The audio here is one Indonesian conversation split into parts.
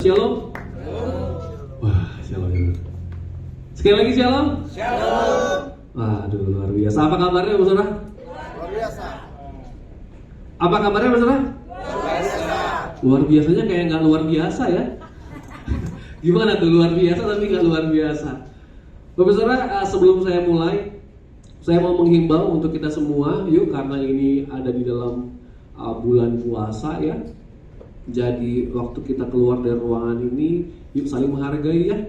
shalom. Wah, shalom. Sekali lagi shalom. Waduh, luar biasa. Apa kabarnya, saudara? Luar biasa. Apa kabarnya, saudara? Luar biasa. Luar biasanya kayak nggak luar biasa ya. Gimana tuh luar biasa tapi nggak luar biasa? Bapak saudara, sebelum saya mulai, saya mau menghimbau untuk kita semua, yuk, karena ini ada di dalam bulan puasa ya. Jadi waktu kita keluar dari ruangan ini, yuk saling menghargai ya.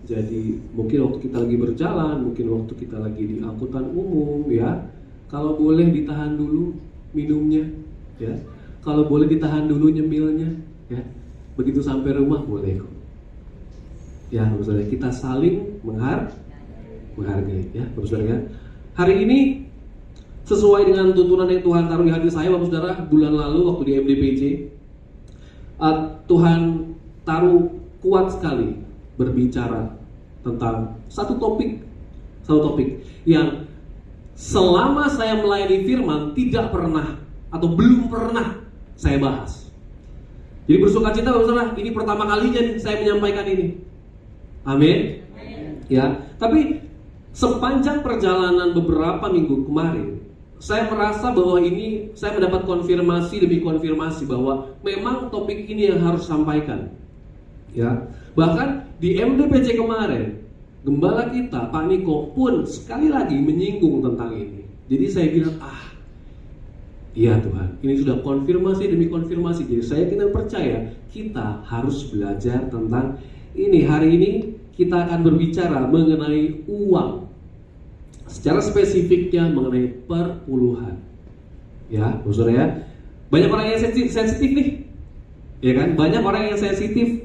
Jadi mungkin waktu kita lagi berjalan, mungkin waktu kita lagi di angkutan umum ya, kalau boleh ditahan dulu minumnya ya. Kalau boleh ditahan dulu nyemilnya ya. Begitu sampai rumah boleh kok. Ya, Bapak Saudara, kita saling menghargai ya, Bapak Saudara ya. Hari ini sesuai dengan tuntunan yang Tuhan taruh di hati saya, Bapak Saudara, bulan lalu waktu di MDPJ, Tuhan taruh kuat sekali berbicara tentang satu topik yang selama saya melayani firman tidak pernah atau belum pernah saya bahas. Jadi bersukacita Bapak Saudara, ini pertama kalinya nih saya menyampaikan ini. Amin. Ya, tapi sepanjang perjalanan beberapa minggu kemarin, saya merasa bahwa ini saya mendapat konfirmasi demi konfirmasi bahwa memang topik ini yang harus sampaikan. Ya, bahkan di MDPJ kemarin, gembala kita Pak Niko pun sekali lagi menyinggung tentang ini. Jadi saya bilang, iya Tuhan, ini sudah konfirmasi demi konfirmasi. Jadi saya tidak percaya kita harus belajar tentang ini. Hari ini kita akan berbicara mengenai uang. Secara spesifiknya mengenai perpuluhan. Ya, Saudara ya. Banyak orang yang sensitif nih. Ya kan? Banyak orang yang sensitif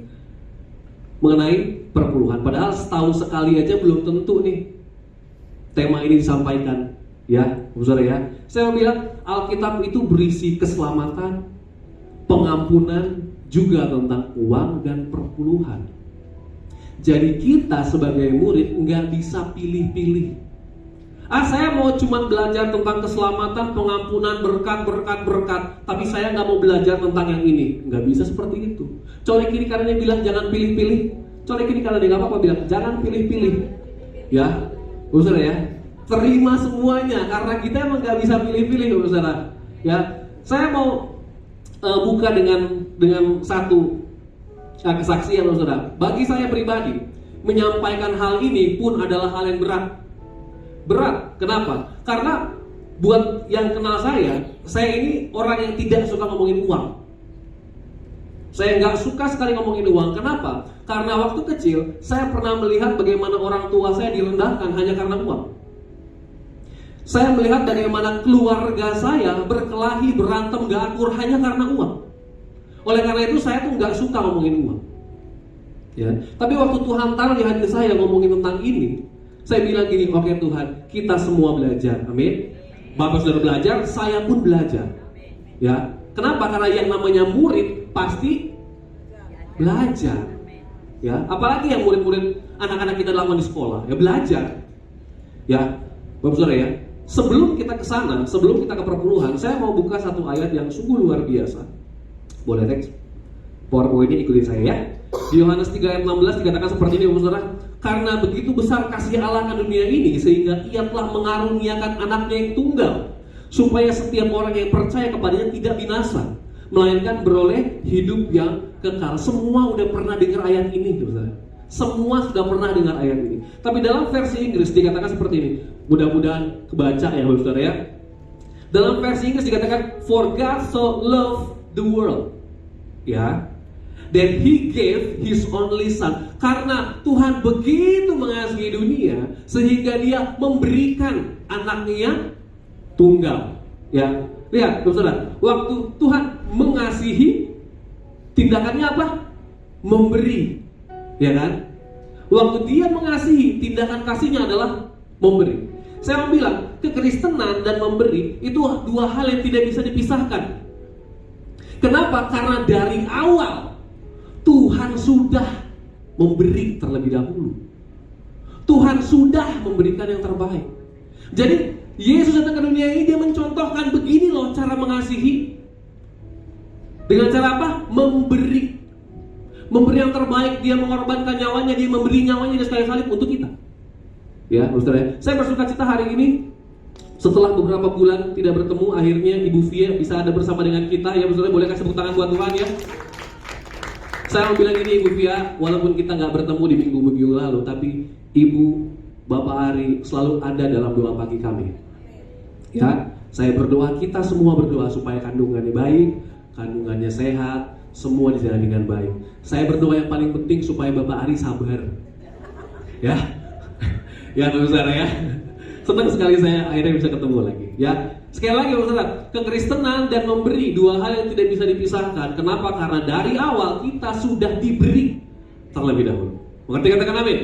mengenai perpuluhan. Padahal setahun sekali aja belum tentu nih tema ini disampaikan. Ya, Saudara ya. Saya bilang Alkitab itu berisi keselamatan, pengampunan, juga tentang uang dan perpuluhan. Jadi kita sebagai murid nggak bisa pilih-pilih. Saya mau cuma belajar tentang keselamatan, pengampunan, berkat, tapi saya nggak mau belajar tentang yang ini. Nggak bisa seperti itu. Colek kiri kanannya bilang jangan pilih-pilih. Colek kiri kanannya nggak apa-apa bilang jangan pilih-pilih. Ya, Saudara ya. Terima semuanya karena kita emang nggak bisa pilih-pilih, Saudara. Ya, saya mau buka dengan satu kesaksian, Saudara. Bagi saya pribadi, menyampaikan hal ini pun adalah hal yang berat. Berat, kenapa? Karena buat yang kenal saya ini orang yang tidak suka ngomongin uang. Saya nggak suka sekali ngomongin uang. Kenapa? Karena waktu kecil saya pernah melihat bagaimana orang tua saya direndahkan hanya karena uang. Saya melihat bagaimana keluarga saya berkelahi, berantem, gak akur hanya karena uang. Oleh karena itu saya tuh nggak suka ngomongin uang. Ya, tapi waktu Tuhan taruh di hati saya ngomongin tentang ini, saya bilang gini, oke Tuhan, kita semua belajar. Amin. Bapak sudah belajar, saya pun belajar. Ya, kenapa? Karena yang namanya murid pasti belajar. Ya, apalagi yang murid-murid anak-anak kita lakukan di sekolah, ya belajar. Ya, Bapak Saudara ya. Sebelum kita ke sana, sebelum kita ke perpuluhan, saya mau buka satu ayat yang sungguh luar biasa. Boleh Rex? PowerPoint-nya ikutin saya ya. Di Yohanes 3 ayat 16 dikatakan seperti ini, Saudara. Karena begitu besar kasih Allah ke dunia ini, sehingga Ia telah mengaruniakan anaknya yang tunggal, supaya setiap orang yang percaya kepadanya tidak binasa, melainkan beroleh hidup yang kekal. Semua udah pernah dengar ayat ini, Saudara. Semua sudah pernah dengar ayat ini. Tapi dalam versi Inggris dikatakan seperti ini. Mudah-mudahan kebaca ya, Saudara ya. Dalam versi Inggris dikatakan, For God so loved the world, ya, that He gave His only Son. Karena Tuhan begitu mengasihi dunia sehingga Dia memberikan anaknya yang tunggal. Ya, lihat Saudara, waktu Tuhan mengasihi, tindakannya apa? Memberi, ya kan? Waktu Dia mengasihi, tindakan kasihnya adalah memberi. Saya mau bilang, kekristenan dan memberi itu dua hal yang tidak bisa dipisahkan. Kenapa? Karena dari awal Tuhan sudah memberi terlebih dahulu. Tuhan sudah memberikan yang terbaik. Jadi Yesus datang ke dunia ini, Dia mencontohkan begini loh cara mengasihi. Dengan cara apa? Memberi. memberi yang terbaik, dia mengorbankan nyawanya, dia memberi nyawanya di kayu salib untuk kita. Ya, saudara. Saya bersuka cita hari ini setelah beberapa bulan tidak bertemu, akhirnya Ibu Via bisa ada bersama dengan kita. Ya, saudara, boleh kasih tepuk tangan buat Tuhan ya. Saya mau bilang ini Ibu Via, walaupun kita nggak bertemu di minggu-minggu lalu, tapi Ibu, Bapak Ari selalu ada dalam doa pagi kami. Ya, saya berdoa, kita semua berdoa supaya kandungannya baik, kandungannya sehat, semua dijalani dengan baik. Saya berdoa yang paling penting supaya Bapak Ari sabar. Ya, ya saudara ya. Senang sekali saya akhirnya bisa ketemu lagi. Ya, sekali lagi saudara, kekristenan dan memberi dua hal yang tidak bisa dipisahkan. Kenapa? Karena dari awal kita sudah diberi terlebih dahulu. Mengerti, katakan amin.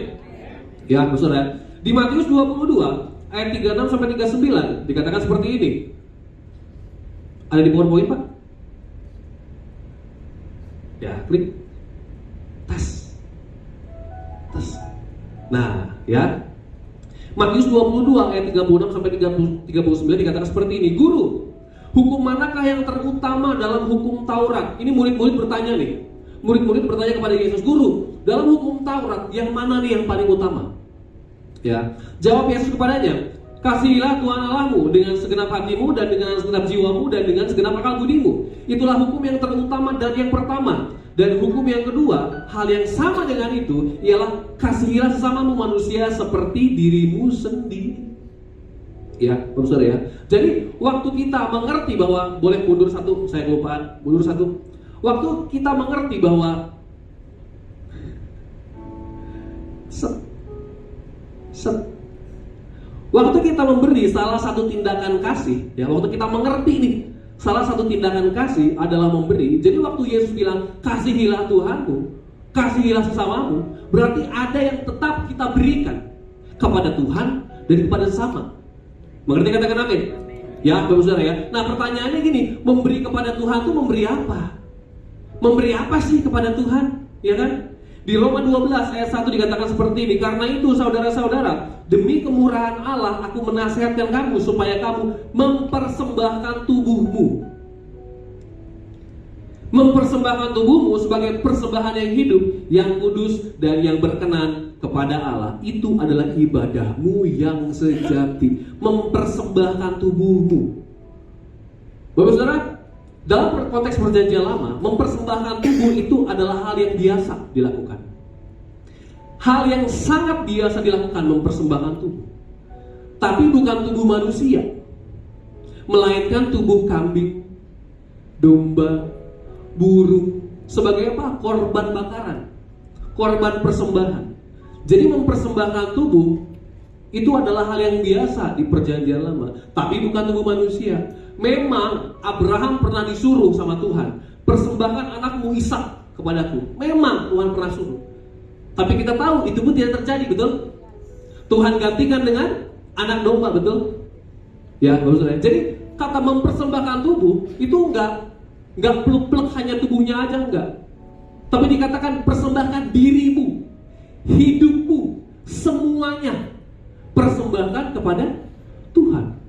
Ya, saudara. Di Matius 22 ayat 36 sampai 39 dikatakan seperti ini. Ada di PowerPoint, Pak? Ya, klik. Tes. Nah, ya. Matius 22 ayat 36 sampai 39 dikatakan seperti ini. Guru, hukum manakah yang terutama dalam hukum Taurat? Ini murid-murid bertanya nih. Murid-murid bertanya kepada Yesus, Guru, dalam hukum Taurat yang mana nih yang paling utama? Ya, jawab Yesus kepadanya, kasihilah Tuhan Allahmu dengan segenap hatimu dan dengan segenap jiwamu dan dengan segenap akal budimu. Itulah hukum yang terutama dan yang pertama. Dan hukum yang kedua, hal yang sama dengan itu ialah kasihilah sesamamu manusia seperti dirimu sendiri. Ya, saudara ya. Jadi waktu kita mengerti bahwa, boleh mundur satu, saya kelupaan, mundur satu. Waktu kita mengerti bahwa waktu kita memberi salah satu tindakan kasih, ya, waktu kita mengerti nih, salah satu tindakan kasih adalah memberi. Jadi waktu Yesus bilang kasihilah Tuhanmu, kasihilah sesamamu, berarti ada yang tetap kita berikan kepada Tuhan dan kepada sesama. Mengerti, katakan amin. Ya, Bapak Saudara ya. Nah, pertanyaannya gini, memberi kepada Tuhan itu memberi apa? Memberi apa sih kepada Tuhan? Ya kan? Di Roma 12 ayat 1 dikatakan seperti ini, karena itu saudara-saudara, demi kemurahan Allah aku menasihatkan kamu supaya kamu mempersembahkan tubuhmu. Mempersembahkan tubuhmu sebagai persembahan yang hidup, yang kudus dan yang berkenan kepada Allah. Itu adalah ibadahmu yang sejati. Mempersembahkan tubuhmu. Bapak Saudara, dalam konteks perjanjian lama, mempersembahkan tubuh itu adalah hal yang biasa dilakukan. Hal yang sangat biasa dilakukan, mempersembahkan tubuh. Tapi bukan tubuh manusia, melainkan tubuh kambing, domba, burung, sebagai apa? Korban bakaran, korban persembahan. Jadi mempersembahkan tubuh itu adalah hal yang biasa di perjanjian lama, tapi bukan tubuh manusia. Memang Abraham pernah disuruh sama Tuhan, persembahkan anakmu Ishak kepadaku. Memang Tuhan pernah suruh. Tapi kita tahu itu pun tidak terjadi, betul? Tuhan gantikan dengan anak domba, betul? Ya, Bapak. Jadi kata mempersembahkan tubuh itu enggak plek-plek hanya tubuhnya aja, enggak. Tapi dikatakan persembahkan dirimu, hidupmu, semuanya persembahkan kepada Tuhan.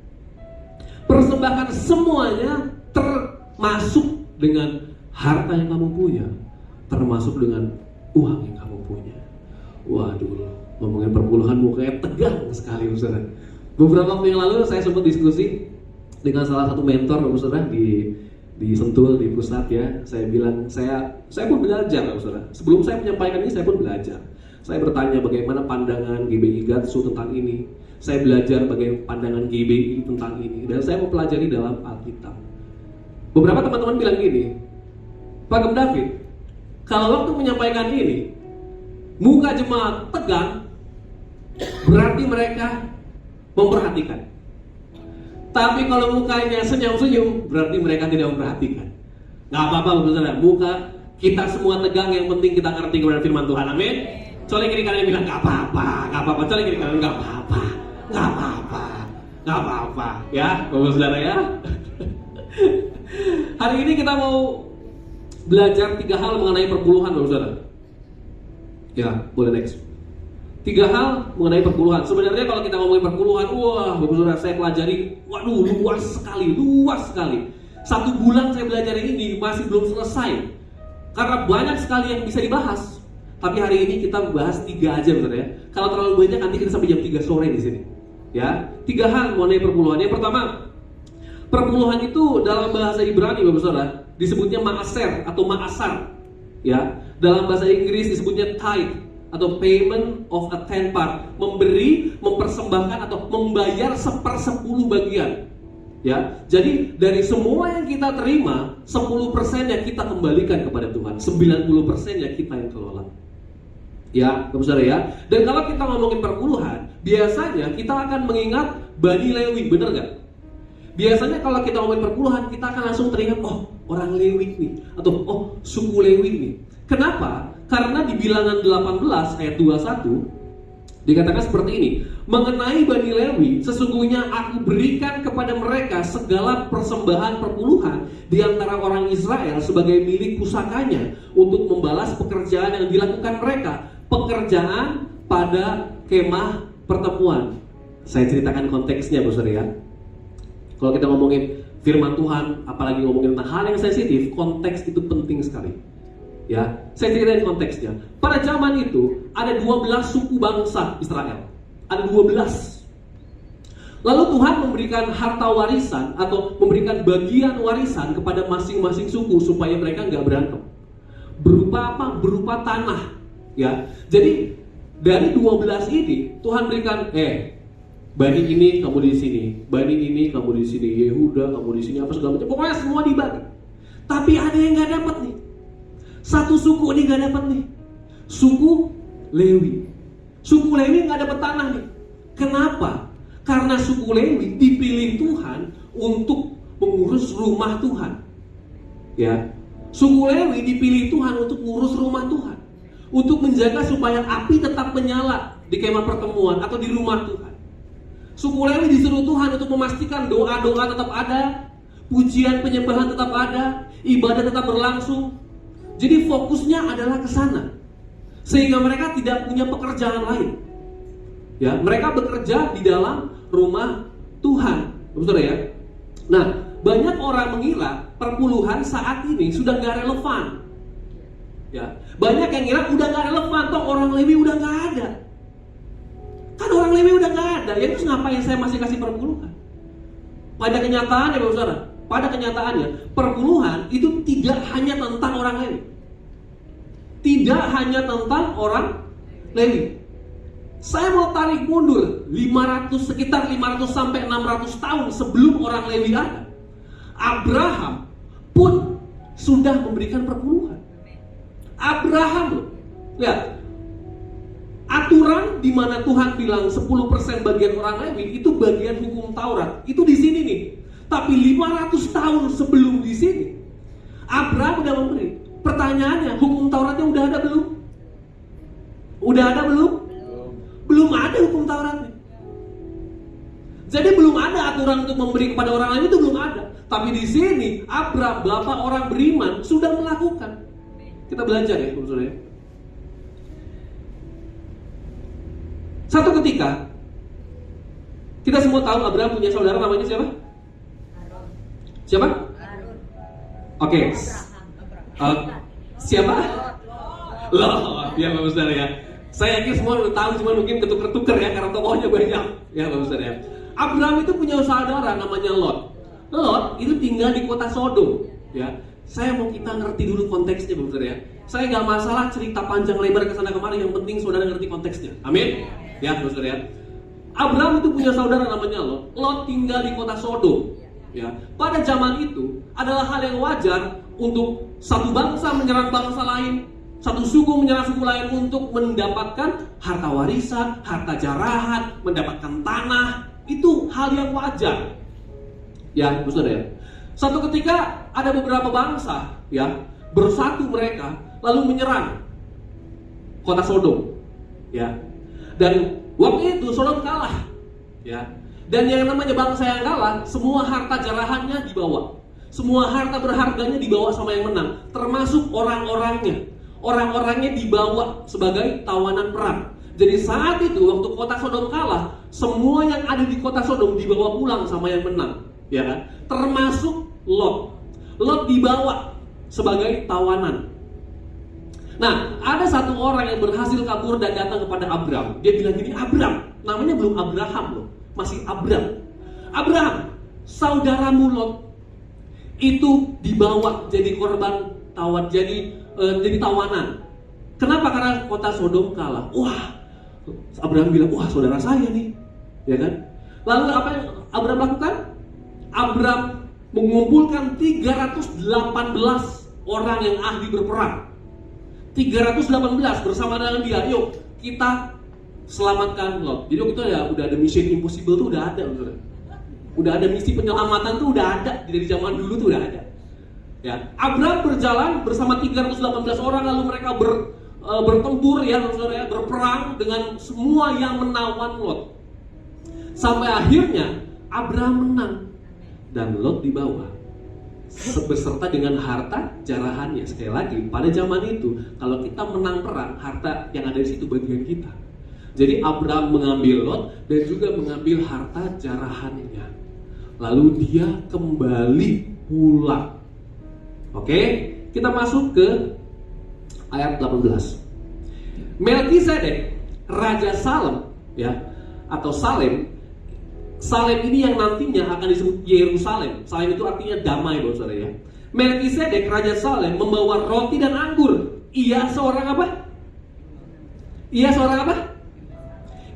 Persembahkan semuanya, termasuk dengan harta yang kamu punya, termasuk dengan uang yang kamu punya. Waduh, ngomongin perpuluhan mukanya tegang sekali, saudara. Beberapa waktu yang lalu saya sempat diskusi dengan salah satu mentor, saudara, di Sentul, di pusat ya. Saya bilang, saya pun belajar, saudara. Sebelum saya menyampaikan ini, saya pun belajar. Saya bertanya bagaimana pandangan GBI Gatsu tentang ini. Saya belajar bagaimana pandangan GBI tentang ini, dan saya mempelajari dalam Alkitab. Beberapa teman-teman bilang gini, Pak Gem David, kalau waktu menyampaikan ini muka jemaat tegang, berarti mereka memperhatikan. Tapi kalau mukanya senyum-senyum, berarti mereka tidak memperhatikan. Gak apa-apa, saudara, muka kita semua tegang, yang penting kita ngerti kepada firman Tuhan. Amin. Soalnya kiri kanan bilang gak apa-apa. Soalnya kiri kanan gak apa-apa. Ya, Bapak Saudara ya. Hari ini kita mau belajar 3 hal mengenai perpuluhan, Bapak Saudara. Ya, boleh next. 3 hal mengenai perpuluhan. Sebenarnya kalau kita ngomongin perpuluhan, wah, Bapak Saudara, saya pelajari, waduh, luas sekali. 1 bulan saya belajar ini masih belum selesai. Karena banyak sekali yang bisa dibahas. Tapi hari ini kita bahas 3 aja bener ya. Kalau terlalu banyak nanti kita sampai jam 3 sore di sini. Ya, 3 hal mengenai perpuluhan. Yang pertama, perpuluhan itu dalam bahasa Ibrani Bapak Saudara disebutnya ma'aser atau ma'asar. Ya, dalam bahasa Inggris disebutnya tithe atau payment of a 10 part, memberi, mempersembahkan atau membayar 1/10 bagian. Ya, jadi dari semua yang kita terima, 10% yang kita kembalikan kepada Tuhan, 90% yang kita yang kelola. Ya, Bapak Saudara ya. Dan kalau kita ngomongin perpuluhan, biasanya kita akan mengingat Bani Lewi, benar nggak? Biasanya kalau kita ngomongin perpuluhan, kita akan langsung teringat, oh orang Lewi nih, atau oh suku Lewi nih. Kenapa? Karena di Bilangan 18 ayat 21 dikatakan seperti ini, mengenai Bani Lewi, sesungguhnya aku berikan kepada mereka segala persembahan perpuluhan di antara orang Israel sebagai milik pusakanya untuk membalas pekerjaan yang dilakukan mereka, pekerjaan pada kemah pertemuan. Saya ceritakan konteksnya, Bu Saudara ya. Kalau kita ngomongin firman Tuhan, apalagi ngomongin tentang hal yang sensitif, konteks itu penting sekali. Ya, saya ceritain konteksnya. Pada zaman itu ada 12 suku bangsa Israel. Ada 12. Lalu Tuhan memberikan harta warisan atau memberikan bagian warisan kepada masing-masing suku supaya mereka nggak berantem. Berupa apa? Berupa tanah. Ya, jadi dari 12 ini Tuhan berikan, Bani ini kamu di sini, Bani ini kamu di sini, Yehuda kamu di sini, apa segala macam. Pokoknya semua dibagi. Tapi ada yang nggak dapat nih. Satu suku ini nggak dapat nih. Suku Lewi. Suku Lewi nggak dapat tanah nih. Kenapa? Karena suku Lewi dipilih Tuhan untuk mengurus rumah Tuhan. Ya, suku Lewi dipilih Tuhan untuk mengurus rumah Tuhan, untuk menjaga supaya api tetap menyala di kemah pertemuan atau di rumah Tuhan. Suku Lewi disuruh Tuhan untuk memastikan doa-doa tetap ada, pujian penyembahan tetap ada, ibadah tetap berlangsung. Jadi fokusnya adalah ke sana, sehingga mereka tidak punya pekerjaan lain. Ya, mereka bekerja di dalam rumah Tuhan, betul ya? Nah, banyak orang mengira perpuluhan saat ini sudah nggak relevan. Ya, banyak yang ngira udah nggak relevan, toh orang Lewi udah nggak ada. Kan orang Lewi udah nggak ada, ya terus ngapain saya masih kasih perpuluhan? Pada kenyataannya, Bapak Saudara, pada kenyataannya perpuluhan itu tidak hanya tentang orang Lewi. Tidak hanya tentang orang Lewi. Saya mau tarik mundur sekitar 500 sampai 600 tahun sebelum orang Lewi ada. Abraham pun sudah memberikan perpuluhan. Abraham loh. Lihat. Aturan di mana Tuhan bilang 10% bagian orang Lewi itu bagian hukum Taurat. Itu di sini nih. Tapi 500 tahun sebelum di sini Abraham udah memberi. Pertanyaannya, hukum Tauratnya udah ada belum? Udah ada belum? Belum ada hukum Tauratnya. Jadi belum ada aturan untuk memberi kepada orang lain, itu belum ada. Tapi di sini Abraham, bapak orang beriman, sudah melakukan. Kita belajar ya, Saudara ya. Satu ketika kita semua tahu Abraham punya saudara namanya siapa? Siapa? Oke. Siapa? Lot. Ya Bapak Saudara ya. Saya yakin semua udah tahu, cuma mungkin ketuker-tuker ya karena tokohnya banyak. Ya Bapak Saudara ya. Abraham itu punya saudara namanya Lot. Lot itu tinggal di kota Sodom. Ya. Saya mau kita ngerti dulu konteksnya Bapak Saudara ya. Saya nggak masalah cerita panjang lebar ke sana kemari, yang penting saudara ngerti konteksnya. Amin. Ya Bapak Saudara ya. Abraham itu punya saudara namanya Lot. Lot tinggal di kota Sodom. Ya. Pada zaman itu adalah hal yang wajar untuk satu bangsa menyerang bangsa lain, satu suku menyerang suku lain untuk mendapatkan harta warisan, harta jarahan, mendapatkan tanah. Itu hal yang wajar. Ya, Saudara ya. Satu ketika ada beberapa bangsa ya, bersatu mereka lalu menyerang kota Sodom. Ya. Dan waktu itu Sodom kalah. Ya. Dan yang namanya bangsa yang kalah, semua harta jarahannya dibawa. Semua harta berharganya dibawa sama yang menang, termasuk orang-orangnya. Orang-orangnya dibawa sebagai tawanan perang. Jadi saat itu waktu kota Sodom kalah, semua yang ada di kota Sodom dibawa pulang sama yang menang, ya kan? Termasuk Lot. Lot dibawa sebagai tawanan. Nah, ada satu orang yang berhasil kabur dan datang kepada Abram. Dia bilang gini, Abram, namanya belum Abraham loh, masih Abram. Abraham, saudaramu Lot itu dibawa jadi korban jadi tawanan. Kenapa? Karena kota Sodom kalah. Wah, Abraham bilang, wah saudara saya nih, ya kan? Lalu apa yang Abraham lakukan? Abraham mengumpulkan 318 orang yang ahli berperang. 318 bersama dengan dia, yuk kita selamatkan Lot. Jadi waktu itu ya udah ada Mission Impossible tuh udah ada, udah ada misi penyelamatan tuh udah ada dari zaman dulu tuh udah ada. Ya, Abraham berjalan bersama 318 orang lalu mereka bertempur ya, saudara, berperang dengan semua yang menawan Lot. Sampai akhirnya Abraham menang dan Lot dibawa beserta dengan harta jarahannya. Sekali lagi, pada zaman itu kalau kita menang perang, harta yang ada di situ bagian kita. Jadi Abraham mengambil Lot dan juga mengambil harta jarahannya. Lalu dia kembali pulang. Oke, kita masuk ke ayat 18. Melkisedek, Raja Salem, ya, atau Salem. Salem ini yang nantinya akan disebut Yerusalem. Salem itu artinya damai, saudara ya. Melkisedek, Raja Salem, membawa roti dan anggur. Ia seorang apa? Ia seorang apa?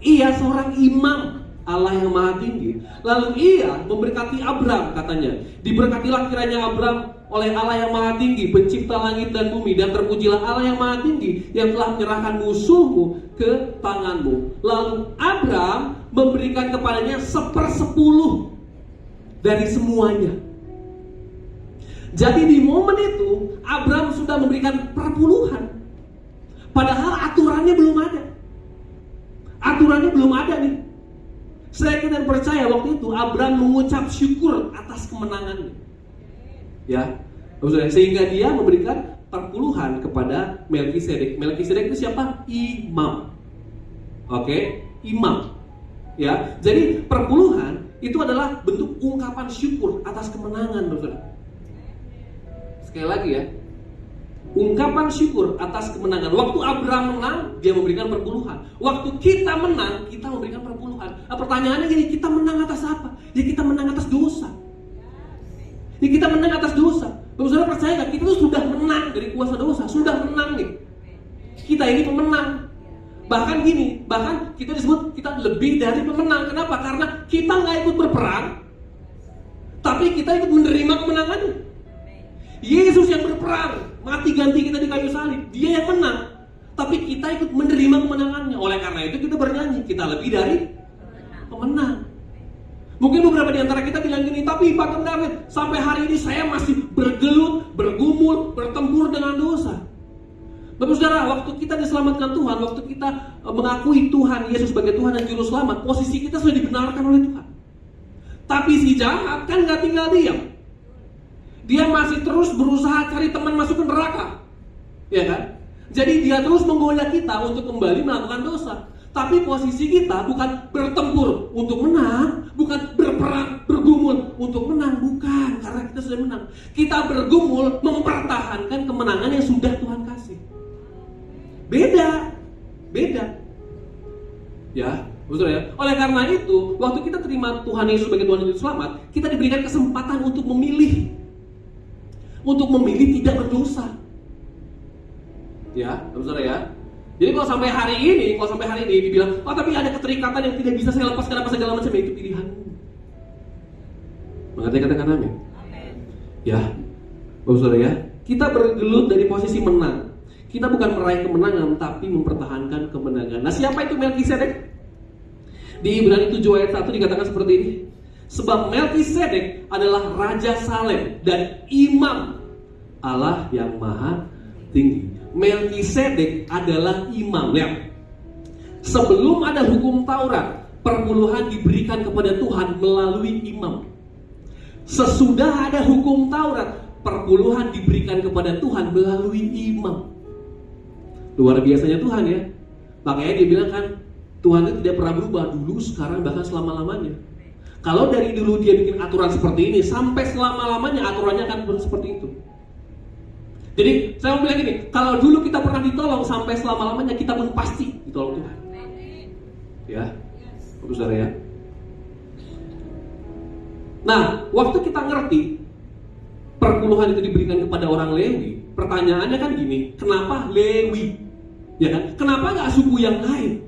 Ia seorang imam Allah yang Maha Tinggi. Lalu ia memberkati Abram, katanya. Diberkatilah kiranya Abram oleh Allah yang Maha Tinggi, pencipta langit dan bumi, dan terpujilah Allah yang Maha Tinggi yang telah menyerahkan musuhmu ke tanganmu. Lalu Abram memberikan kepadanya 1/10 dari semuanya. Jadi di momen itu Abram sudah memberikan perpuluhan, padahal aturannya belum ada. Aturannya belum ada nih. Saya yakin dan percaya waktu itu Abram mengucap syukur atas kemenangannya. Ya, sehingga dia memberikan perpuluhan kepada Melkisedek. Melkisedek itu siapa? Imam. Oke, imam. Ya, jadi perpuluhan itu adalah bentuk ungkapan syukur atas kemenangan, saudara. Sekali lagi ya, ungkapan syukur atas kemenangan. Waktu Abraham menang, dia memberikan perpuluhan. Waktu kita menang, kita memberikan perpuluhan. Nah, pertanyaannya gini, kita menang atas apa? Ya kita menang atas dosa. Ya kita menang atas dosa. Saudara percaya gak? Kita tuh sudah menang dari kuasa dosa. Sudah menang nih. Kita ini pemenang. Bahkan gini, bahkan kita disebut kita lebih dari pemenang. Kenapa? Karena kita gak ikut berperang, tapi kita ikut menerima kemenangannya. Yesus yang berperang, mati ganti kita di kayu salib, dia yang menang, tapi kita ikut menerima kemenangannya. Oleh karena itu kita bernyanyi, kita lebih dari pemenang. Mungkin beberapa di antara kita bilang gini, tapi Pak David, sampai hari ini saya masih bergelut, bergumul, bertempur dengan dosa. Bapak saudara, waktu kita diselamatkan Tuhan, waktu kita mengakui Tuhan Yesus sebagai Tuhan dan Juru Selamat, posisi kita sudah dibenarkan oleh Tuhan. Tapi si jahat kan gak tinggal diam. Dia masih terus berusaha cari teman masuk ke neraka, ya kan? Jadi dia terus menggoda kita untuk kembali melakukan dosa. Tapi posisi kita bukan bertempur untuk menang, bukan berperang, bergumul untuk menang, bukan, karena kita sudah menang. Kita bergumul mempertahankan kemenangan yang sudah Tuhan kasih. Beda. Ya, betul ya. Oleh karena itu, waktu kita terima Tuhan Yesus sebagai Tuhan dan Juru Selamat, kita diberikan kesempatan untuk memilih. Untuk memilih tidak berdosa. Ya, saudara ya. Jadi kalau sampai hari ini dibilang, oh tapi ada keterikatan yang tidak bisa saya lepaskan apa segala macam, itu pilihanmu. Mengerti katakan amin? Ya, saudara ya. Kita bergelut dari posisi menang. Kita bukan meraih kemenangan, tapi mempertahankan kemenangan. Nah, siapa itu Melkisedek? Di Ibrani 7 ayat 1 dikatakan seperti ini. Sebab Melkisedek adalah Raja Salem dan imam Allah yang Maha Tinggi. Melkisedek adalah imam. Ya. Sebelum ada hukum Taurat, perpuluhan diberikan kepada Tuhan melalui imam. Sesudah ada hukum Taurat, perpuluhan diberikan kepada Tuhan melalui imam. Luar biasanya Tuhan ya. Makanya dia bilang kan, Tuhan itu tidak pernah berubah, dulu, sekarang, bahkan selama-lamanya. Kalau dari dulu dia bikin aturan seperti ini, sampai selama-lamanya aturannya akan seperti itu. Jadi saya mau bilang gini, kalau dulu kita pernah ditolong sampai selama-lamanya, kita pun pasti ditolong Tuhan. Ya, saudara ya. Nah, waktu kita ngerti perpuluhan itu diberikan kepada orang Lewi, pertanyaannya kan gini, kenapa Lewi? Ya kan? Kenapa nggak suku yang lain?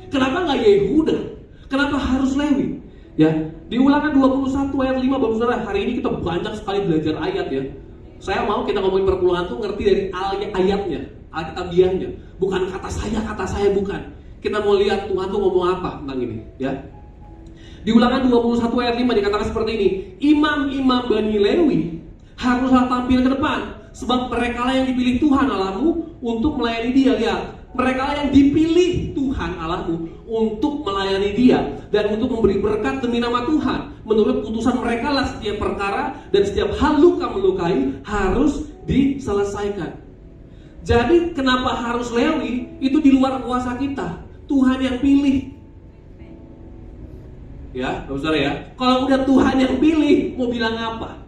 Kenapa nggak Yehuda? Kenapa harus Lewi? Ya, di Ulangan 21 ayat 5, Bapak Saudara, hari ini kita banyak sekali belajar ayat ya. Saya mau kita ngomongin perpuluhan tuh ngerti dari ayatnya, alkitabiahnya, bukan kata saya bukan. Kita mau lihat Tuhan tuh ngomong apa tentang ini, ya. Di Ulangan 21 ayat 5 dikatakan seperti ini, imam-imam Bani Lewi haruslah tampil ke depan, sebab mereka lah yang dipilih Tuhan Allahmu untuk melayani Dia. Lihat, mereka lah yang dipilih Tuhan Allahmu untuk melayani Dia dan untuk memberi berkat demi nama Tuhan. Menurut putusan mereka lah setiap perkara dan setiap hal luka melukai harus diselesaikan. Jadi kenapa harus Lewi? Itu di luar kuasa kita. Tuhan yang pilih. Ya, Bapak Saudara ya. Kalau udah Tuhan yang pilih, mau bilang apa?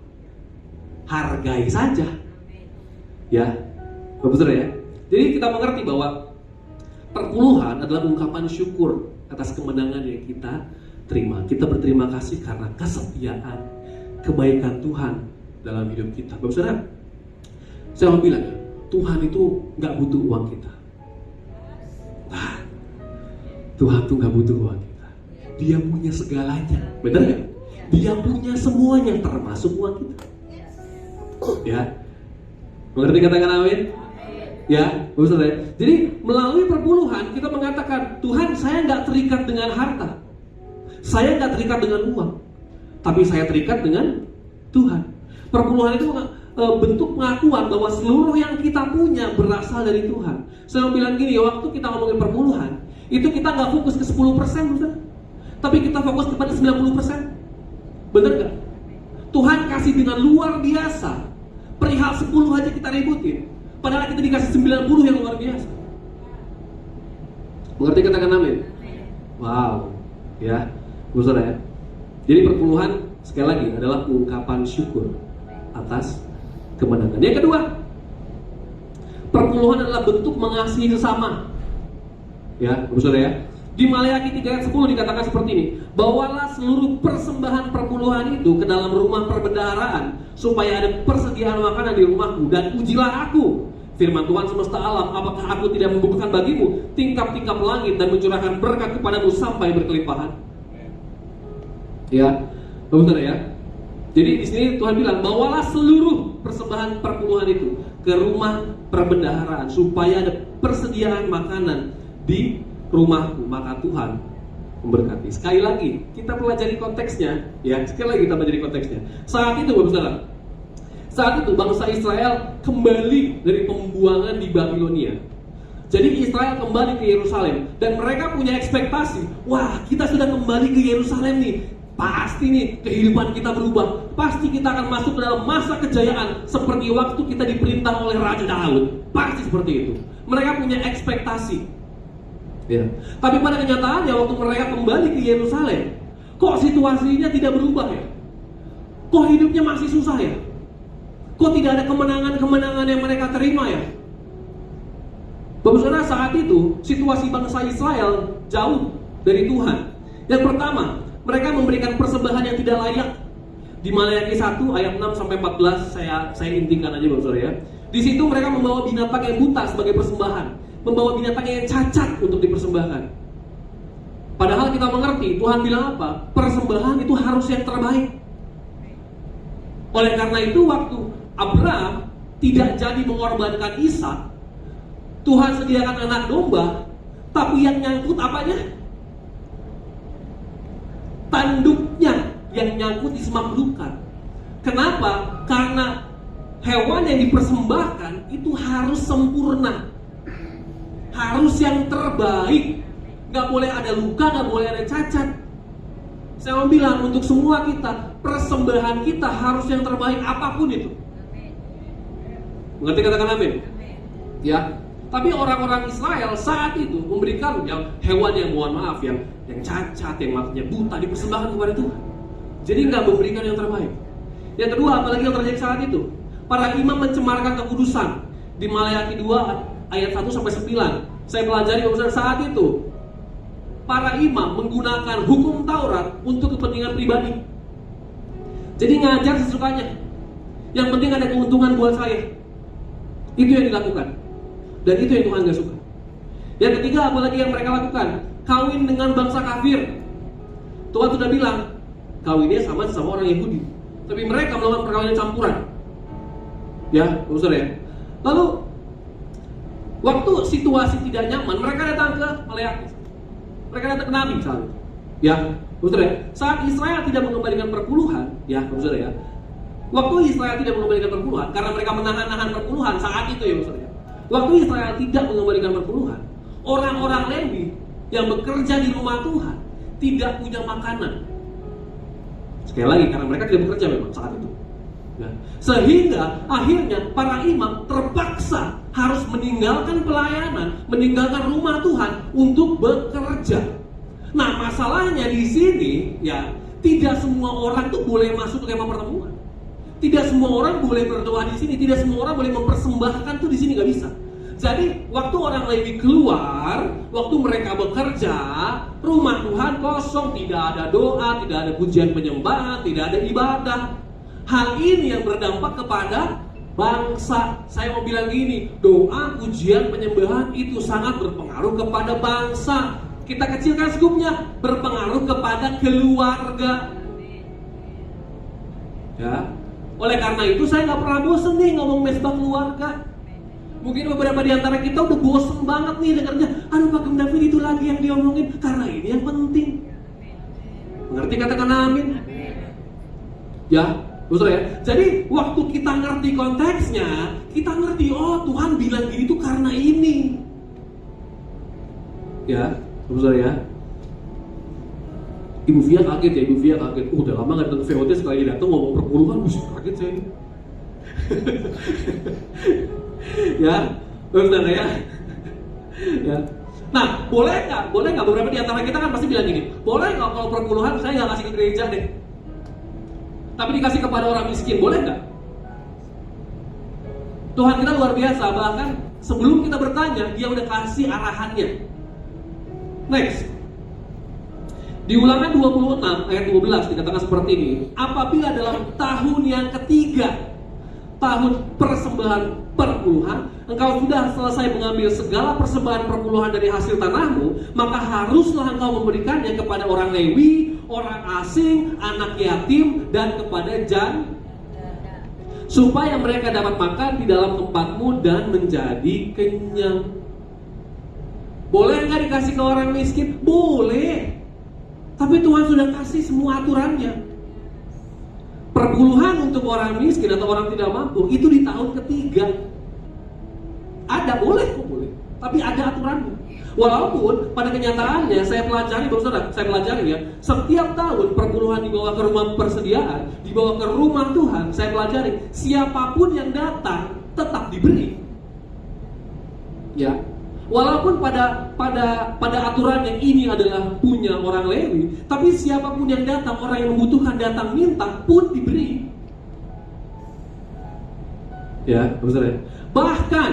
Hargai saja. Ya, Bapak Saudara ya. Jadi kita mengerti bahwa perpuluhan adalah ungkapan syukur atas kemenangan yang kita terima. Kita berterima kasih karena kesetiaan, kebaikan Tuhan dalam hidup kita. Bapak Saudara, saya mau bilang ya, Tuhan itu gak butuh uang kita. Nah, Tuhan tuh gak butuh uang kita. Dia punya segalanya, benar gak? Dia punya semuanya, termasuk uang kita. Ya, mengerti katakan amin? Ya, Bapak Saudara. Jadi melalui perpuluhan kita mengatakan, Tuhan, saya nggak terikat dengan harta, saya nggak terikat dengan uang, tapi saya terikat dengan Tuhan. Perpuluhan itu bentuk pengakuan bahwa seluruh yang kita punya berasal dari Tuhan. Saya mau bilang gini, waktu kita ngomongin perpuluhan, itu kita nggak fokus ke 10%, betul? Tapi kita fokus kepada 90%. Bener nggak? Tuhan kasih dengan luar biasa. Perihal 10 aja kita ributin, padahal kita dikasih 90 yang luar biasa. Mengerti katakan amin? Wow, ya, Saudara ya. Jadi perpuluhan sekali lagi adalah ungkapan syukur atas kemenangan. Yang kedua, perpuluhan adalah bentuk mengasihi sesama. Ya, Saudara ya. Di Maleakhi 3 ayat 10 dikatakan seperti ini, bawalah seluruh persembahan perpuluhan itu ke dalam rumah perbendaharaan, supaya ada persediaan makanan di rumahku, dan ujilah aku, firman Tuhan semesta alam, apakah aku tidak membukakan bagimu tingkap-tingkap langit dan mencurahkan berkat kepadamu sampai berkelimpahan. Ya, Bapak Saudara ya. Jadi di sini Tuhan bilang, bawalah seluruh persembahan perpuluhan itu ke rumah perbendaharaan, supaya ada persediaan makanan di rumahku, maka Tuhan memberkati. Sekali lagi kita pelajari konteksnya, ya. Sekali lagi kita pelajari konteksnya. Saat itu, Bapak Saudara, saat itu bangsa Israel kembali dari pembuangan di Babilonia. Jadi Israel kembali ke Yerusalem dan mereka punya ekspektasi, wah, kita sudah kembali ke Yerusalem nih, pasti nih kehidupan kita berubah, pasti kita akan masuk ke dalam masa kejayaan seperti waktu kita diperintah oleh Raja Daud. Pasti seperti itu. Mereka punya ekspektasi. Ya. Tapi pada kenyataannya waktu mereka kembali ke Yerusalem, kok situasinya tidak berubah ya? Kok hidupnya masih susah ya? Kok tidak ada kemenangan-kemenangan yang mereka terima ya? Bapak Saudara, saat itu situasi bangsa Israel jauh dari Tuhan. Yang pertama, mereka memberikan persembahan yang tidak layak. Di Maleakhi 1 ayat 6 sampai 14 saya intikan aja, Bapak Saudara ya. Di situ mereka membawa binatang yang buta sebagai persembahan, membawa binatang yang cacat untuk dipersembahkan. Padahal kita mengerti Tuhan bilang apa? Persembahan itu harus yang terbaik. Oleh karena itu waktu Abraham tidak jadi mengorbankan Ishak, Tuhan sediakan anak domba, tapi yang nyangkut apanya? Tanduknya yang nyangkut di semak belukar. Kenapa? Karena hewan yang dipersembahkan itu harus sempurna, harus yang terbaik, gak boleh ada luka, gak boleh ada cacat. Saya mau bilang untuk semua kita, persembahan kita harus yang terbaik apapun itu. Mengerti katakan amin? Ya. Tapi orang-orang Israel saat itu memberikan hewan yang mohon maaf yang cacat, yang matanya buta dipersembahkan kepada Tuhan. Jadi gak memberikan yang terbaik. Yang kedua, apalagi yang terjadi saat itu, para imam mencemarkan kekudusan. di Maleakhi 2 ayat 1 sampai 9. Saya pelajari bahwa saat itu para imam menggunakan hukum Taurat untuk kepentingan pribadi. Jadi ngajar sesukanya. Yang penting ada keuntungan buat saya. Itu yang dilakukan. Dan itu yang Tuhan gak suka. Yang ketiga, apalagi yang mereka lakukan? Kawin dengan bangsa kafir. Tuhan sudah bilang, kawinnya sama orang Yahudi. Tapi mereka melakukan perkawinan campuran. Ya, saudara ya. Lalu, waktu situasi tidak nyaman, mereka datang ke Maleakhi. Mereka datang ke Nabi misalnya. Ya, saudara ya. Saat Israel tidak mengembalikan perpuluhan, ya, saudara ya. Waktu Israel tidak mengembalikan perpuluhan, karena mereka menahan-nahan perpuluhan saat itu ya, saudara ya. Waktu Israel tidak mengembalikan perpuluhan, orang-orang Lewi yang bekerja di rumah Tuhan tidak punya makanan. Sekali lagi, karena mereka tidak bekerja memang saat itu. Ya. Sehingga akhirnya para imam terpaksa harus meninggalkan pelayanan, meninggalkan rumah Tuhan untuk bekerja. Nah, masalahnya di sini ya, tidak semua orang tuh boleh masuk ke kemah pertemuan. Tidak semua orang boleh berdoa di sini, tidak semua orang boleh mempersembahkan tuh di sini, nggak bisa. Jadi waktu orang Lewi keluar, waktu mereka bekerja, rumah Tuhan kosong, tidak ada doa, tidak ada pujian penyembahan, tidak ada ibadah. Hal ini yang berdampak kepada bangsa. Saya mau bilang gini, doa, pujian, penyembahan itu sangat berpengaruh kepada bangsa. Kita kecilkan skupnya, berpengaruh kepada keluarga. Ya, oleh karena itu saya nggak pernah bosen nih ngomong mesbah keluarga. Mungkin beberapa di antara kita udah bosen banget nih dengarnya. Aduh, Pak Gem David itu lagi yang diomongin, karena ini yang penting. Mengerti, katakan amin. Ya, saudara ya. Jadi waktu kita ngerti konteksnya, kita ngerti, oh Tuhan bilang gini tuh karena ini. Ya, saudara ya. Ibu Via kaget ya, Ibu Via kaget. Udah lama gak datang VOT, sekali datang ngomong perpuluhan, mesti kaget saya ini. Ya, saudara ya. Ya. Nah, boleh nggak beberapa di antara kita kan pasti bilang gini, boleh nggak kalau perpuluhan saya nggak kasih ke gereja deh, tapi dikasih kepada orang miskin, boleh nggak? Tuhan kita luar biasa, bahkan sebelum kita bertanya, dia udah kasih arahannya. Next. Di Ulangan 26 ayat 12 dikatakan seperti ini. Apabila dalam tahun yang ketiga, tahun persembahan perpuluhan, engkau sudah selesai mengambil segala persembahan perpuluhan dari hasil tanahmu, maka haruslah engkau memberikannya kepada orang Lewi, orang asing, anak yatim, dan kepada janda, supaya mereka dapat makan di dalam tempatmu dan menjadi kenyang. Boleh nggak dikasih ke orang miskin? Boleh. Tapi Tuhan sudah kasih semua aturannya. Perpuluhan untuk orang miskin atau orang tidak mampu itu di tahun ketiga. Ada, boleh kok boleh. Tapi ada aturannya. Walaupun pada kenyataannya saya pelajari ya, setiap tahun perpuluhan dibawa ke rumah persediaan, dibawa ke rumah Tuhan, saya pelajari siapapun yang datang tetap diberi. Ya. Walaupun pada aturannya ini adalah punya orang Lewi, tapi siapapun yang datang, orang yang membutuhkan datang minta pun diberi. Ya, saudara. Bahkan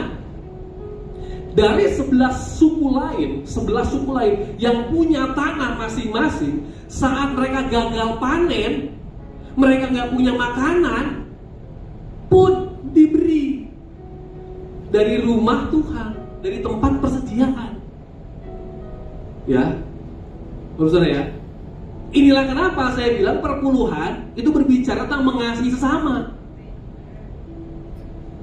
dari 11 suku lain yang punya tanah masing-masing, saat mereka gagal panen, mereka nggak punya makanan, pun diberi dari rumah Tuhan, dari tempat persediaan. Ya, saudara ya. Inilah kenapa saya bilang perpuluhan itu berbicara tentang mengasihi sesama.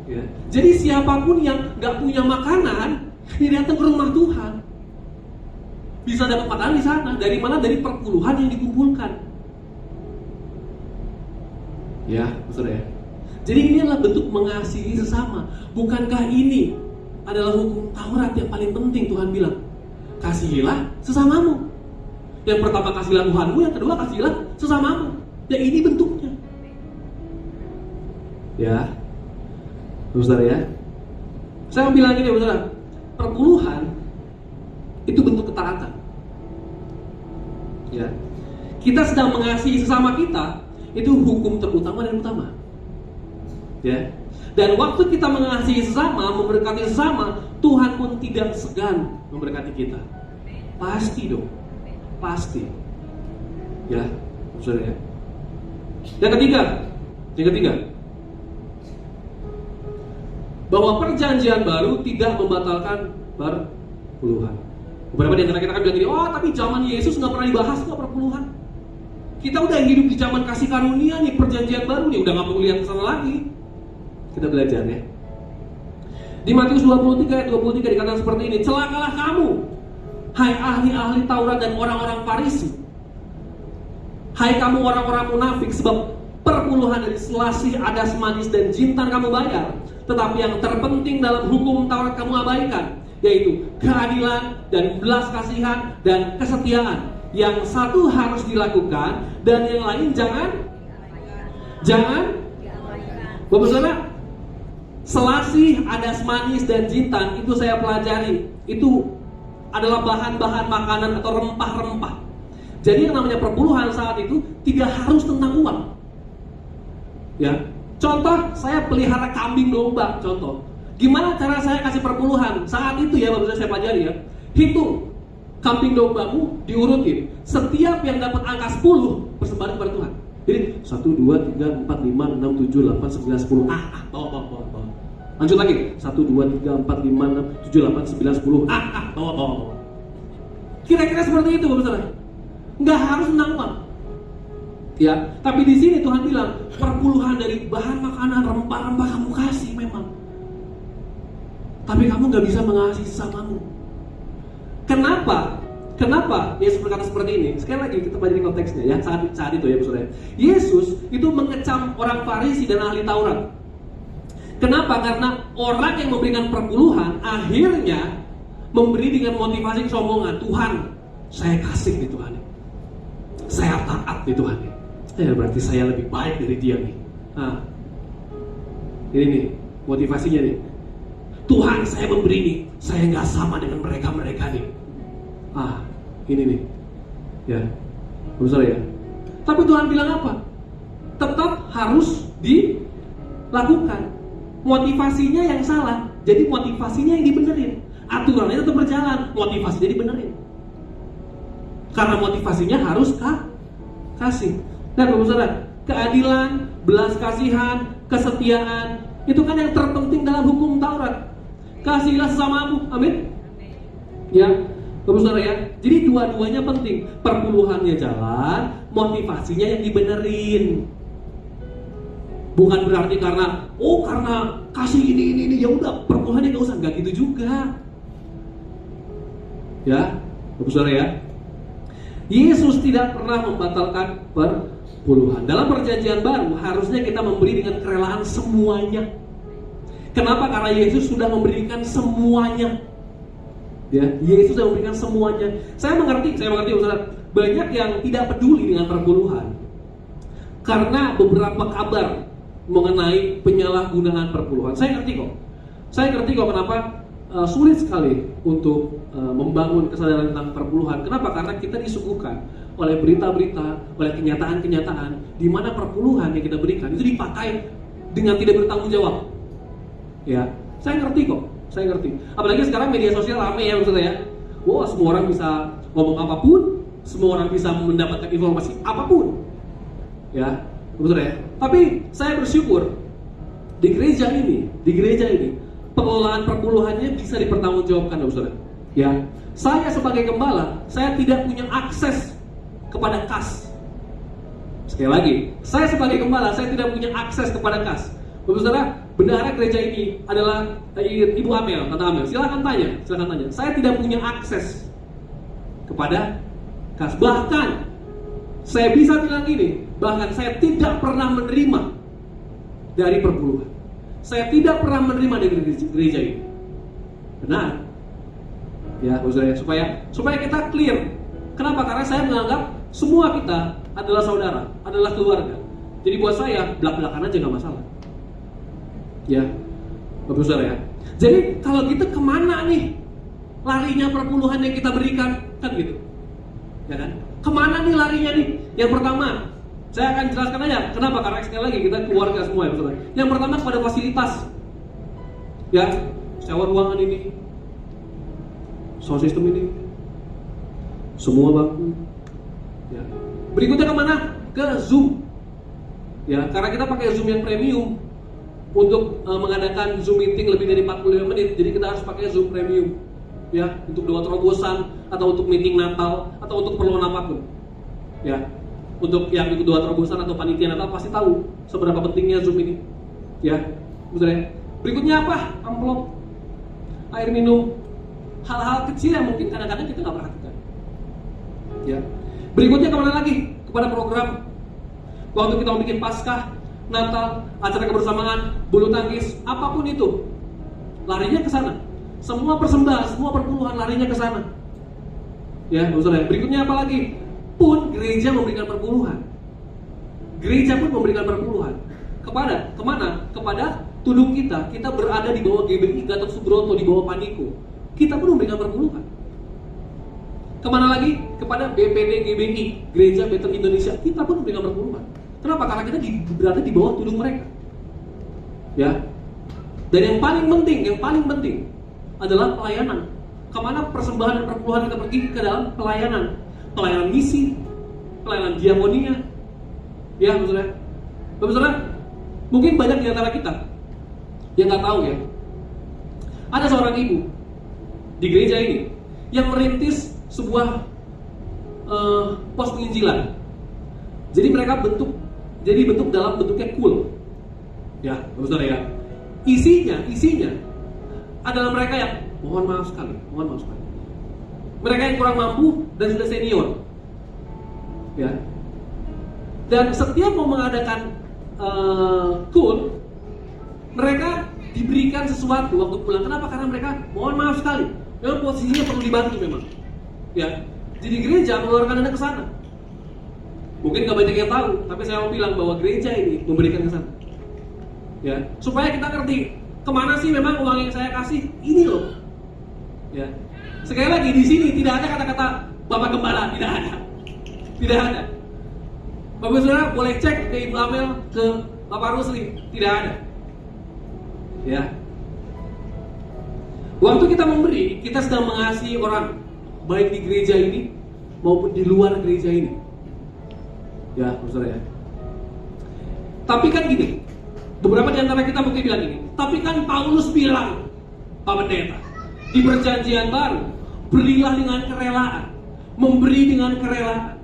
Ya. Jadi siapapun yang nggak punya makanan, dia datang ke rumah Tuhan, bisa dapat makanan di sana. Dari mana? Dari perpuluhan yang dikumpulkan. Ya, saudara ya. Jadi ini adalah bentuk mengasihi sesama. Bukankah ini adalah hukum Taurat yang paling penting? Tuhan bilang, kasihilah sesamamu. Yang pertama kasihilah Tuhanmu, yang kedua kasihilah sesamamu. Ya, ini bentuknya. Ya, saudara ya. Saya mau bilang ini, saudara, perpuluhan itu bentuk ketaatan. Ya, kita sedang mengasihi sesama kita, itu hukum terutama dan utama. Ya. Dan waktu kita mengasihi sesama, memberkati sesama, Tuhan pun tidak segan memberkati kita. Pasti dong, pasti. Ya, saudara ya. Yang ketiga, bahwa perjanjian baru tidak membatalkan perpuluhan. Beberapa di antara kita kan bilang gini, oh tapi zaman Yesus nggak pernah dibahas kok perpuluhan. Kita udah hidup di zaman kasih karunia nih, perjanjian baru nih, udah nggak perlu lihat ke sana lagi. Kita belajar ya. Di Matius 23 ayat 23 dikatakan seperti ini, celakalah kamu, hai ahli-ahli Taurat dan orang-orang Farisi, hai kamu orang-orang munafik, sebab perpuluhan dari selasih, adas manis dan jintan kamu bayar, tetapi yang terpenting dalam hukum Taurat kamu abaikan, yaitu keadilan dan belas kasihan dan kesetiaan. Yang satu harus dilakukan dan yang lain jangan. Bapak Saudara, selasih, adas manis dan jintan itu saya pelajari, itu adalah bahan-bahan makanan atau rempah-rempah. Jadi yang namanya perpuluhan saat itu tidak harus tentang uang. Ya, contoh saya pelihara kambing domba, contoh. Gimana cara saya kasih perpuluhan? Saat itu ya, baru saya pelajari ya. Hitung kambing dombamu, diurutin. Setiap yang dapat angka 10 persembahan kepada Tuhan. Jadi 1, 2, 3, 4, 5, 6, 7, 8, 9, 10. Bawa. Lanjut lagi. 1, 2, 3, 4, 5, 6, 7, 8, 9, 10. Bawa. Kira-kira seperti itu, Bapak Saudara. Nggak harus tentang uang. Ya, tapi di sini Tuhan bilang perpuluhan dari bahan makanan, rempah-rempah kamu kasih memang. Tapi kamu nggak bisa mengasihi sesamamu. Kenapa Yesus berkata seperti ini? Sekali lagi kita pelajari konteksnya ya. Saat itu ya, Saudara. Yesus itu mengecam orang Farisi dan ahli Taurat. Kenapa? Karena orang yang memberikan perpuluhan akhirnya memberi dengan motivasi kesombongan. Tuhan, saya kasih nih Tuhan. Saya taat nih Tuhan. Ya berarti saya lebih baik dari dia nih. Nah, ini nih motivasinya nih. Tuhan, saya memberi nih, saya nggak sama dengan mereka nih. Ini nih, ya, besar ya. Tapi Tuhan bilang apa? Tetap harus dilakukan. Motivasinya yang salah, jadi motivasinya yang dibenerin. Aturannya tetap berjalan, motivasinya dibenerin. Karena motivasinya harus kasih. Dan Bapak Saudara, keadilan, belas kasihan, kesetiaan, itu kan yang terpenting dalam hukum Taurat. Kasihilah sesamamu, amin. Ya, Bapak Saudara ya. Jadi dua-duanya penting. Perpuluhannya jalan, motivasinya yang dibenerin. Bukan berarti karena kasih ini ya udah perpuluhannya nggak usah, nggak gitu juga. Ya, Bapak Saudara ya. Yesus tidak pernah membatalkan perpuluhan. Dalam perjanjian baru harusnya kita memberi dengan kerelaan semuanya. Kenapa? Karena Yesus sudah memberikan semuanya. Ya, Yesus sudah memberikan semuanya. Saya mengerti, Saudara. Banyak yang tidak peduli dengan perpuluhan karena beberapa kabar mengenai penyalahgunaan perpuluhan. Saya ngerti kok kenapa sulit sekali untuk membangun kesadaran tentang perpuluhan. Kenapa? Karena kita disuguhkan oleh berita-berita, oleh kenyataan-kenyataan di mana perpuluhan yang kita berikan itu dipakai dengan tidak bertanggung jawab. Ya, saya ngerti. Apalagi sekarang media sosial ramai ya, maksudnya ya. Wah, semua orang bisa ngomong apapun, semua orang bisa mendapatkan informasi apapun. Ya, betul ya. Tapi saya bersyukur di gereja ini pengelolaan perpuluhannya bisa dipertanggungjawabkan, Saudara. Ya, saya sebagai gembala, saya tidak punya akses kepada kas. Sekali lagi, saya sebagai gembala, saya tidak punya akses kepada kas. Bapak Saudara, bendahara gereja ini adalah Ibu Amel, Tante Amel. Silakan tanya. Saya tidak punya akses kepada kas. Bahkan saya bisa bilang gini, bahkan saya tidak pernah menerima dari perpuluhan. Saya tidak pernah menerima dari gereja ini. Benar? Ya, Bapak Saudara, supaya kita clear. Kenapa? Karena saya menganggap semua kita adalah saudara, adalah keluarga. Jadi buat saya belak-belakan aja nggak masalah. Ya, Bapak Saudara ya. Jadi kalau gitu kemana nih larinya perpuluhan yang kita berikan, kan gitu, ya kan? Kemana nih larinya nih? Yang pertama, Saya akan jelaskan aja kenapa, karena sekali lagi kita keluarga semua ya, saudara. Yang pertama kepada fasilitas, ya, sewa ruangan ini, sound system ini, semua bangku. Ya. Berikutnya kemana? Ke Zoom. Ya, karena kita pakai Zoom yang premium untuk mengadakan Zoom meeting lebih dari 45 menit, jadi kita harus pakai Zoom premium. Ya, untuk doa terobosan atau untuk meeting Natal atau untuk keperluan apapun. Ya, untuk yang ikut doa terobosan atau panitia Natal pasti tahu seberapa pentingnya Zoom ini. Ya, misalnya. Berikutnya apa? Amplop, air minum, hal-hal kecil yang mungkin kadang-kadang kita nggak perhatikan. Ya. Berikutnya kemana lagi? Kepada program. Waktu kita mau bikin Paskah, Natal, acara kebersamaan, bulu tangkis, apapun itu, larinya ke sana. Semua persembahan, semua perpuluhan larinya ke sana. Ya, saudara. Berikutnya apa lagi? Pun gereja memberikan perpuluhan. Gereja pun memberikan perpuluhan. Kepada kemana? Kepada tudung kita. Kita berada di bawah GBI Gatot Subroto, di bawah Paniko. Kita pun memberikan perpuluhan. Kemana lagi? Kepada BPD GBI, Gereja Betel Indonesia. Kita pun memberikan perpuluhan. Kenapa? Karena kita berada di bawah tudung mereka. Ya. Dan yang paling penting adalah pelayanan. Kemana persembahan dan perpuluhan kita pergi? Ke dalam pelayanan. Pelayanan misi, pelayanan diakonia. Ya, saudara. Saudara, mungkin banyak di antara kita yang nggak tahu ya. Ada seorang ibu di gereja ini yang merintis sebuah pos penginjilan. Jadi mereka bentuk dalam bentuknya cool. Ya, saudara ya. Isinya adalah mereka yang mohon maaf sekali. Mereka yang kurang mampu dan sudah senior. Ya. Dan setiap mau mengadakan cool, mereka diberikan sesuatu waktu pulang. Kenapa? Karena mereka mohon maaf sekali, memang posisinya perlu dibantu memang. Ya. Jadi gereja mengeluarkan dana ke sana. Mungkin gak banyak yang tahu, tapi saya mau bilang bahwa gereja ini memberikan ke sana. Ya, supaya kita ngerti kemana sih memang uang yang saya kasih ini loh. Ya, sekali lagi di sini tidak ada kata-kata Bapak Gembala, tidak ada. Bapak Saudara boleh cek ke Ibu Amel, ke Bapak Rusli, tidak ada. Ya, waktu kita memberi, kita sedang mengasihi orang, baik di gereja ini maupun di luar gereja ini. Ya, Saudara ya. Tapi kan gini. Beberapa di antara kita mungkin bilang ini, tapi kan Paulus bilang, Pak Pendeta, di perjanjian baru, berilah dengan kerelaan, memberi dengan kerelaan.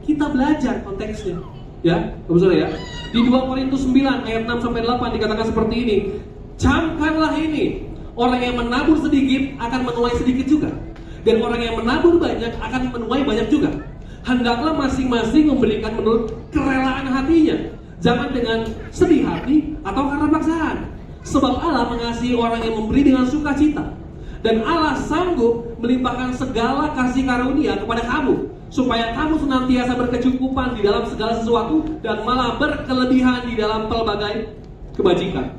Kita belajar konteksnya, ya, saudara ya. Di 2 Korintus 9 ayat 6-8 dikatakan seperti ini, camkanlah ini, orang yang menabur sedikit akan menuai sedikit juga, dan orang yang menabur banyak akan menuai banyak juga. Hendaklah masing-masing memberikan menurut kerelaan hatinya, jangan dengan sedih hati atau karena paksaan. Sebab Allah mengasihi orang yang memberi dengan sukacita. Dan Allah sanggup melimpahkan segala kasih karunia kepada kamu, supaya kamu senantiasa berkecukupan di dalam segala sesuatu dan malah berkelebihan di dalam pelbagai kebajikan.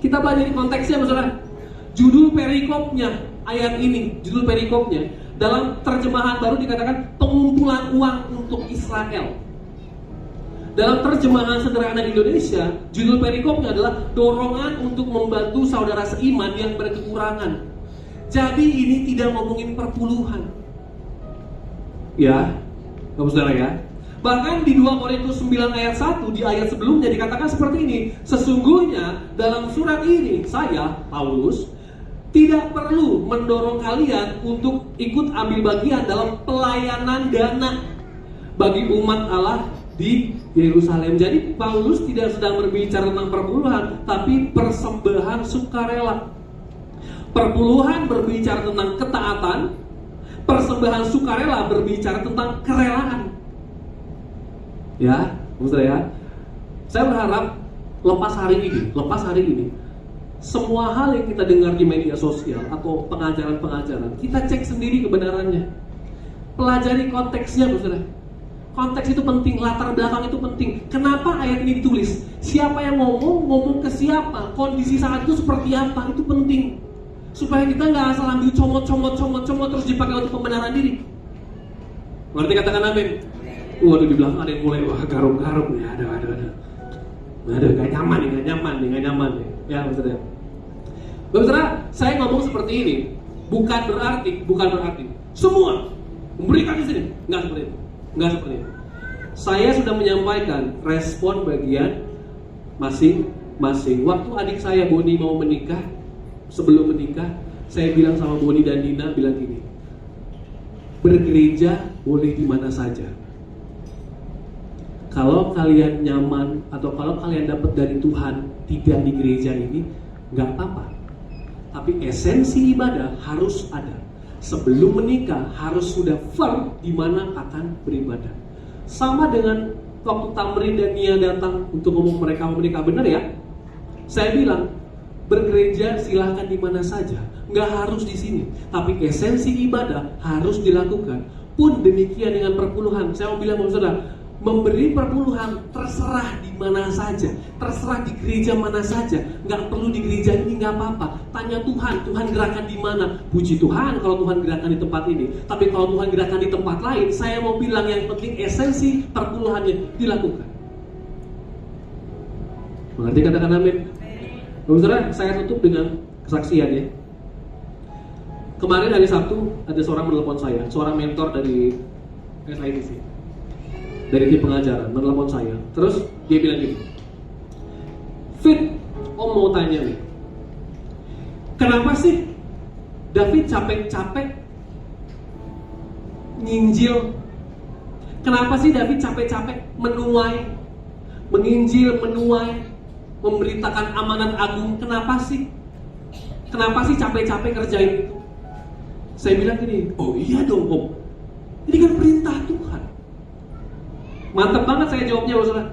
Kita belajar di konteksnya, saudara. Judul perikopnya ayat ini, judul perikopnya dalam terjemahan baru dikatakan pengumpulan uang untuk Israel. Dalam terjemahan sederhana Indonesia, judul perikopnya adalah dorongan untuk membantu saudara seiman yang berkekurangan. Jadi ini tidak ngomongin perpuluhan. Ya, saudara ya. Bahkan di 2 Korintus 9 ayat 1, di ayat sebelumnya dikatakan seperti ini, sesungguhnya dalam surat ini saya, Paulus, tidak perlu mendorong kalian untuk ikut ambil bagian dalam pelayanan dana bagi umat Allah di Yerusalem. Jadi Paulus tidak sedang berbicara tentang perpuluhan, tapi persembahan sukarela. Perpuluhan berbicara tentang ketaatan, persembahan sukarela berbicara tentang kerelaan. Ya, maksudnya ya. Saya berharap lepas hari ini, semua hal yang kita dengar di media sosial atau pengajaran-pengajaran, kita cek sendiri kebenarannya. Pelajari konteksnya, saudara. Konteks itu penting, latar belakang itu penting. Kenapa ayat ini ditulis? Siapa yang ngomong ke siapa? Kondisi saat itu seperti apa? Itu penting. Supaya kita nggak asal ambil comot terus dipakai untuk pembenaran diri. Berarti katakan amin. Waduh, di belakang ada yang mulai garuk-garuk nih. Aduh, gak nyaman nih. Ya, maksudnya. Saudara, saya ngomong seperti ini bukan berarti semua memberikan di sini. Enggak seperti itu. Saya sudah menyampaikan respon bagian masing-masing. Waktu adik saya Boni mau menikah, sebelum menikah, saya bilang sama Boni dan Dina bilang gini, bergereja boleh di mana saja. Kalau kalian nyaman atau kalau kalian dapat dari Tuhan tidak di gereja ini, nggak apa-apa. Tapi esensi ibadah harus ada. Sebelum menikah harus sudah firm di mana akan beribadah. Sama dengan waktu Tamrin dan Nia datang untuk ngomong mereka mau menikah, benar ya? Saya bilang bergereja silahkan di mana saja, nggak harus di sini. Tapi esensi ibadah harus dilakukan. Pun demikian dengan perpuluhan. Saya mau bilang sama saudara, memberi perpuluhan terserah di mana saja, terserah di gereja mana saja, nggak perlu di gereja ini, nggak apa-apa. Tanya Tuhan gerakan di mana? Puji Tuhan kalau Tuhan gerakan di tempat ini. Tapi kalau Tuhan gerakan di tempat lain, saya mau bilang yang penting esensi perpuluhannya dilakukan. Mengerti katakan amin? Saudara, saya tutup dengan kesaksian ya. Kemarin hari Sabtu ada seorang menelpon saya, seorang mentor dari SITC, dari tim pengajaran, menelpon saya. Terus dia bilang gini, Fit, Om mau tanya nih, kenapa sih David capek-capek nyinjil? Kenapa sih David capek-capek menuai, menginjil, menuai, memberitakan amanat agung? Kenapa sih? Kenapa sih capek-capek kerjain itu? Saya bilang gini, oh iya dong Om, ini kan perintah Tuhan. Mantap banget saya jawabnya, saudara.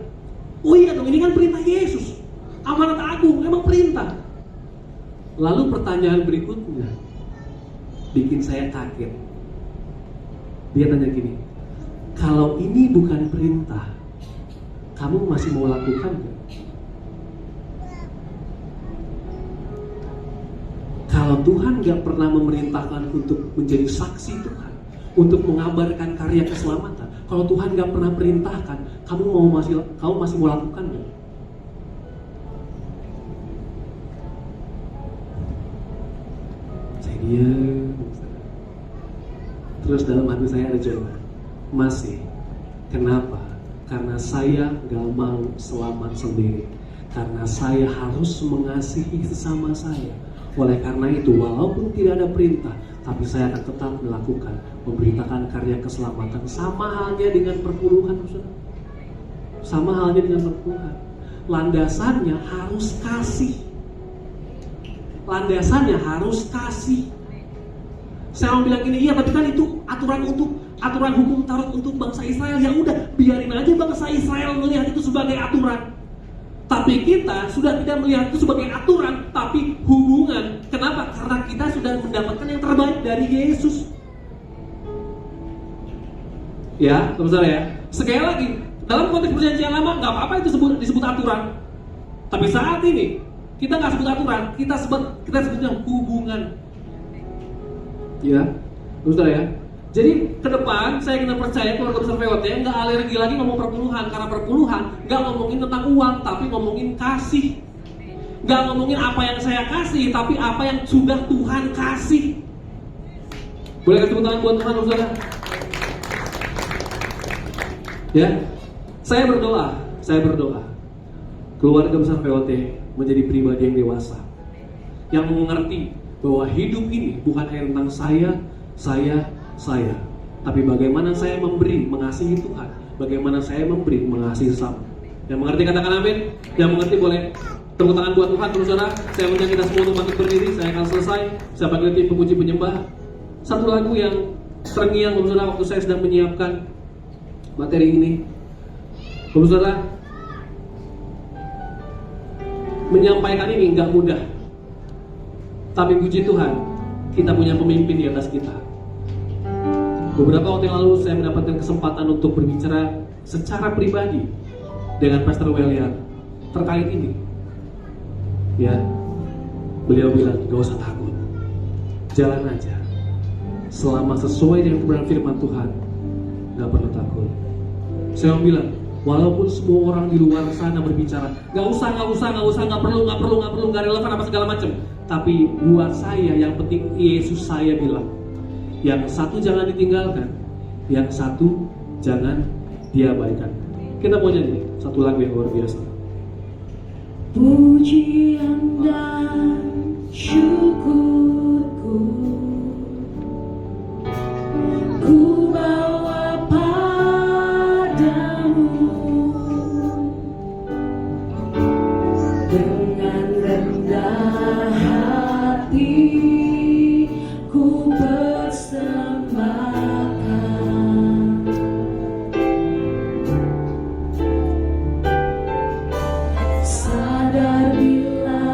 Oh iya dong, ini kan perintah Yesus, amanat agung, emang perintah. Lalu pertanyaan berikutnya bikin saya kaget. Dia tanya gini, kalau ini bukan perintah, kamu masih mau lakukan gak? Kalau Tuhan gak pernah memerintahkan untuk menjadi saksi Tuhan, untuk mengabarkan karya keselamatan, kalau Tuhan gak pernah perintahkan, kamu masih mau lakukan gak? Saya diam. Terus dalam hati saya ada jawaban, masih. Kenapa? Karena saya gak mau selamat sendiri. Karena saya harus mengasihi sesama saya. Oleh karena itu, walaupun tidak ada perintah, tapi saya akan tetap melakukan, memberitakan karya keselamatan. Sama halnya dengan perpuluhan, saudara. Sama halnya dengan perpuluhan. Landasannya harus kasih. Landasannya harus kasih. Saya mau bilang gini, iya tapi kan itu aturan hukum Taurat untuk bangsa Israel. Ya udah, biarin aja bangsa Israel melihat itu sebagai aturan. Tapi kita sudah tidak melihat itu sebagai aturan, tapi hubungan. Kenapa? Karena kita sudah mendapatkan yang terbaik dari Yesus. Ya, saudara ya. Sekali lagi, dalam konteks perjanjian lama nggak apa-apa itu disebut aturan. Tapi saat ini kita nggak sebut aturan, kita sebutnya hubungan. Ya, saudara ya. Jadi ke depan saya kena percaya keluarga besar VOT nggak alergi lagi ngomong perpuluhan, karena perpuluhan nggak ngomongin tentang uang, tapi ngomongin kasih. Nggak ngomongin apa yang saya kasih, tapi apa yang sudah Tuhan kasih. Boleh kasih tepuk tangan buat Tuhan, saudara? Ya, saya berdoa keluarga besar VOT menjadi pribadi yang dewasa, yang mengerti bahwa hidup ini bukan hanya tentang saya, tapi bagaimana saya memberi, mengasihi Tuhan, bagaimana saya memberi, mengasihi sesama. Yang mengerti katakan amin. Yang mengerti boleh tepuk tangan buat Tuhan, saudara. Saya undang kita semua untuk bangkit berdiri. Saya akan selesai. Saya panggil tim pemuji penyembah. Satu lagu yang terngiang, saudara, waktu saya sedang menyiapkan materi ini. Saudara, menyampaikan ini nggak mudah. Tapi puji Tuhan, kita punya pemimpin di atas kita. Beberapa waktu yang lalu saya mendapatkan kesempatan untuk berbicara secara pribadi dengan Pastor Welian terkait ini. Ya, beliau bilang gak usah takut, jalan aja. Selama sesuai dengan kebenaran firman Tuhan, gak perlu takut. Saya mau bilang, walaupun semua orang di luar sana berbicara, nggak perlu, nggak relevan apa segala macam. Tapi buat saya yang penting Yesus saya bilang, yang satu jangan ditinggalkan, yang satu jangan diabaikan. Kita mau nyanyi satu lagu yang luar biasa. Pujian dan syukurku ku bawa padamu, dengan rendah hati ku persembahkan. Sadar bila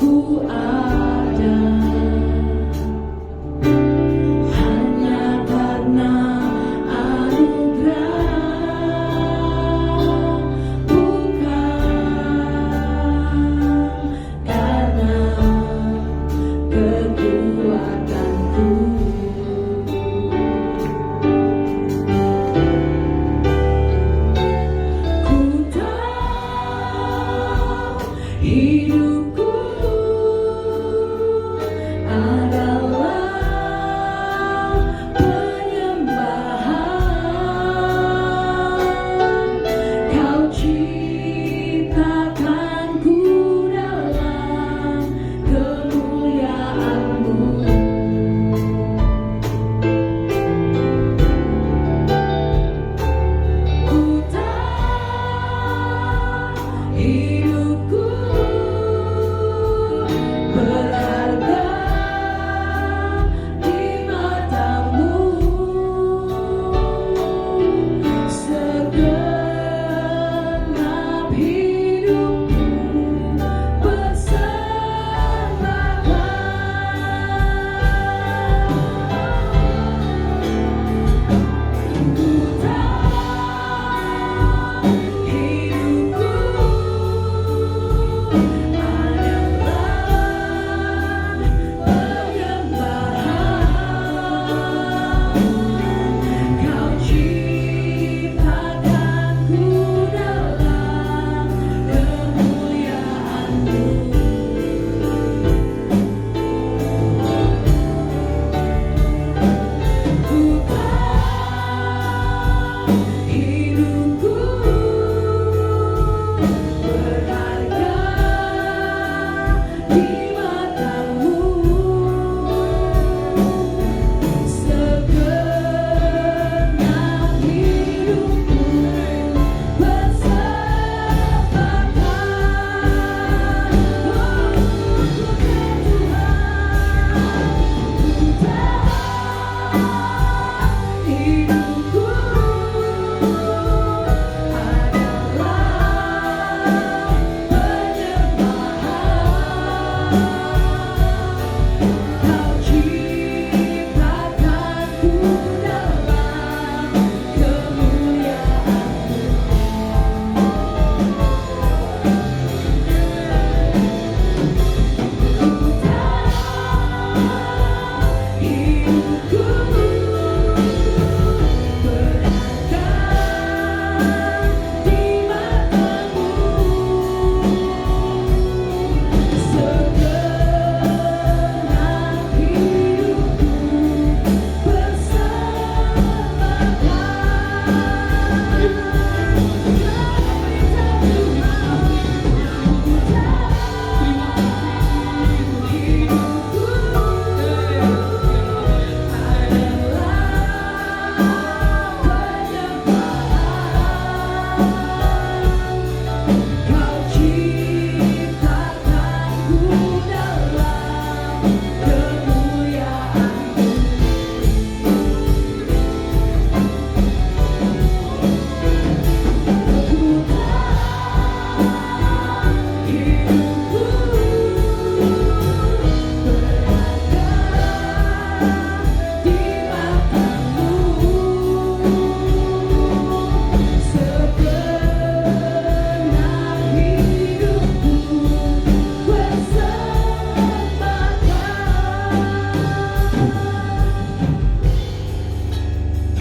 ku ada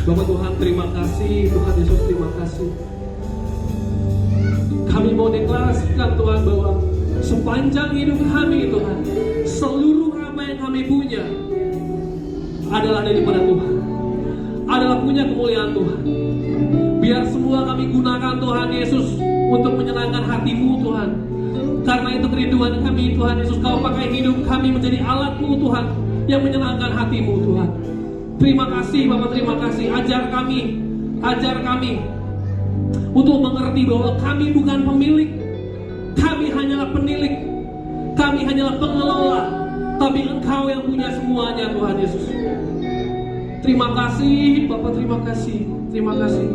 Bapak Tuhan, terima kasih. Tuhan Yesus, terima kasih. Kami mau deklarasikan Tuhan bahwa sepanjang hidup kami Tuhan, seluruh apa yang kami punya adalah daripada Tuhan, adalah punya kemuliaan Tuhan. Biar semua kami gunakan Tuhan Yesus untuk menyenangkan hati-Mu Tuhan. Karena itu kerinduan kami Tuhan Yesus, Kau pakai hidup kami menjadi alat-Mu Tuhan, yang menyenangkan hati-Mu Tuhan. Terima kasih Bapak, terima kasih. Ajar kami untuk mengerti bahwa kami bukan pemilik, kami hanyalah penilik, kami hanyalah pengelola, tapi Engkau yang punya semuanya Tuhan Yesus. Terima kasih Bapak, terima kasih, terima kasih.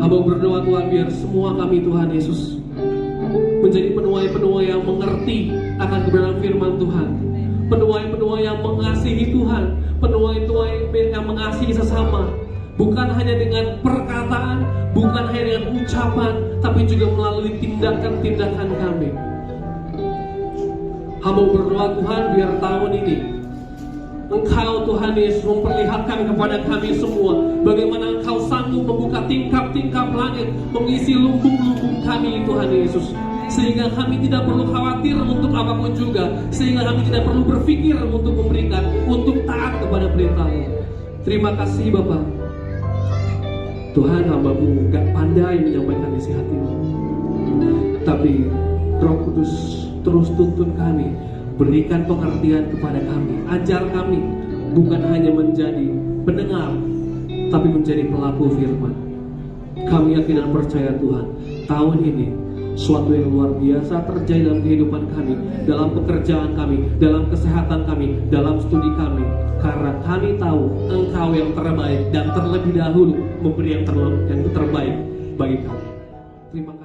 Hamba berdoa Tuhan, biar semua kami Tuhan Yesus menjadi penuai-penuai yang mengerti akan kebenaran firman Tuhan, penuai-penuai yang mengasihi Tuhan, penuai-penuai yang mengasihi sesama, bukan hanya dengan perkataan, bukan hanya dengan ucapan, tapi juga melalui tindakan-tindakan kami. Hamba berdoa Tuhan, biar tahun ini Engkau Tuhan Yesus memperlihatkan kepada kami semua bagaimana Engkau sanggup membuka tingkap-tingkap langit, mengisi lumbung-lumbung kami Tuhan Yesus, sehingga kami tidak perlu khawatir untuk apapun juga, sehingga kami tidak perlu berpikir untuk memberikan, untuk taat kepada perintah-Mu. Terima kasih Bapak. Tuhan, hamba-Mu gak pandai menyampaikan isi hati-Mu, tapi Roh Kudus terus tuntun kami, berikan pengertian kepada kami, ajar kami bukan hanya menjadi pendengar, tapi menjadi pelaku firman. Kami yakin dan percaya Tuhan, tahun ini suatu yang luar biasa terjadi dalam kehidupan kami, dalam pekerjaan kami, dalam kesehatan kami, dalam studi kami, karena kami tahu Engkau yang terbaik dan terlebih dahulu memberi yang terbaik bagi kami. Terima kasih.